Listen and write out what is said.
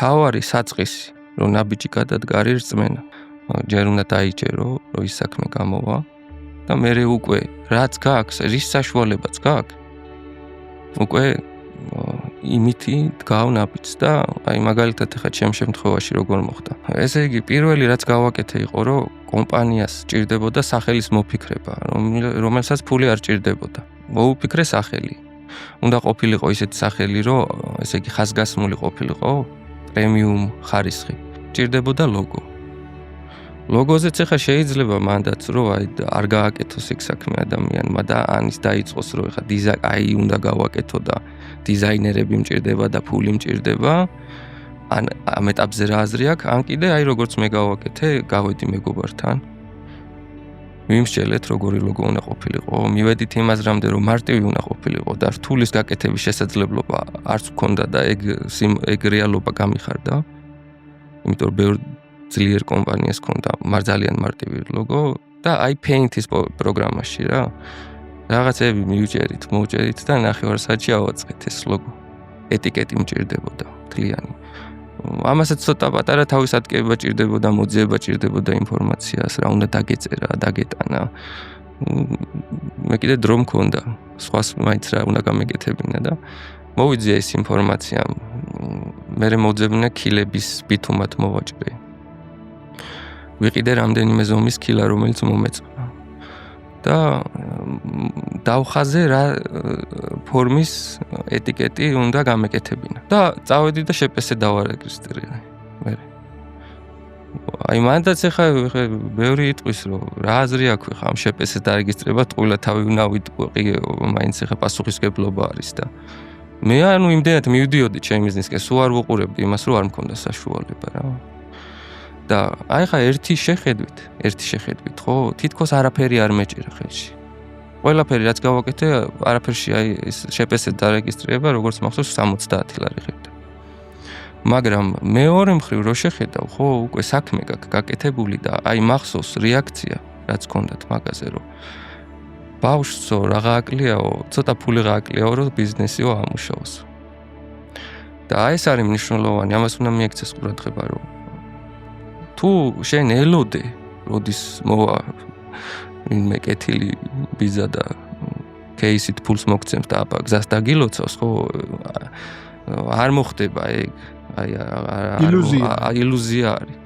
თავარი საწყისი, რომ ნაბიჯი გადადგარი რწმენა. ჯერ უნდა დაიჯერო, რომ ის საქმე გამოვა და მერე უკვე რაც გაქვს, რის საშუალებაც გაქვს. უკვე იმითი დგავ ნაბიჯს და აი მაგალითად ახლა ჩემ შემთხვევაში როგორ მოხდა. ესე იგი პირველი რაც გავაკეთე იყო, რომ კომპანიას ჭირდებოდა სახელის მოფიქრება, რომელსაც ფული არ ჭირდებოდა. მოუფიქრე სახელი. უნდა ყოფილიყო ისეთი სახელი, რომ ესე იგი ხაზგასმული ყოფილიყო პრემიუმ ხარისხი. ჭირდებოდა ლოგო. ლოგოზეც ახლა შეიძლება მანდაც რომ აი არ გააკეთოს იქ საქმე ადამიანმა და ანის დაიწყოს რომ ახლა აი უნდა გავაკეთო და დიზაინერები მჭირდება და ფული მჭირდება. ან ამ ეტაპზე რა აზრი აქვს? ან კიდე აი როგორც მე გავაკეთე, გავედი მეგობართან. ვიმსჯელეთ როგორი ლოგო უნდა ყოფილიყო, მივედით იმაზრამდე რომ მარტივი უნდა ყოფილიყო და რთულის გაკეთების შესაძლებლობა არც მქონდა და ეგ რეალობა გამიხარდა. იმიტომ რომ ბევრ ძლიერ კომპანიას ქონდა ძალიან მარტივი ლოგო და აი Paint-ის პროგრამაში რა. რაღაცები მოვჭერით და ნახევარ-საათში ავაწყეთ ეს ლოგო. ეტიკეტი მჭირდებოდა მთლიანი. ამასაც ცოტა პატარა თავის ატკიება ჭირდებოდა, მოძიება ჭირდებოდა ინფორმაციას, რა უნდა დაგეწერა, დაგეტანა. მე კიდე დრო მქონდა, სხვას მაინც რა უნდა გამეკეთებინა და მოვიძია ეს ინფორმაცია. მერე მოძებნა კილების ბითუმად მოვაჭრე. ვიყიდე რამდენიმე ზომის კილა, რომელიც მომეწონა. და დავხაზე რა ფორმის ეტიკეტი უნდა გამეკეთებინა. და წავედი და შეპესე დავარეგისტრირე. მე. აი მანდაც ახლა ბევრი იტყვის რომ რა აზრი აქვს ახლა ამ შეპესეს დარეგისტრირება, ყველა თავი უნდა ვიტყვი, მაინც ახლა პასუხისგებლობა არის და მე ანუ იმდენად მივდიოდი ჩემი ბიზნესკენ, სულ არ ვუყურებდი იმას, რომ არ მქონდა საშუალება რა. და აი ხა ერთი შეხედვით, ხო, თითქოს არაფერი არ მეჭირა ხელში. ყველაფერი რაც გავაკეთე, არაფერში აი ეს შეპესეთ დარეგისტრირება, როგორც მახსოვს 70 ლარი ხედა. მაგრამ მეორე მხრივ რო შეხედავ, ხო, უკვე საქმე გაკეთებული და აი მახსოვს რეაქცია, რაც ჰქონდათ მაგაზე, რომ ბავშვსო, რა გააკლიაო, ცოტა ფული გააკლიაო, რომ ბიზნესიო ამუშაოს. და აი ეს არის მნიშვნელოვანი, ამას უნდა მიექცეს ყურადღება, რომ თუ შენ ელოდე, როდის მოვა ვინმე კეთილი ბიზა და кейსით ფულს მოგცემს და აბა გზას დაგილოცავს, ხო? არ მოხდება ეგ. აი ილუზია არის.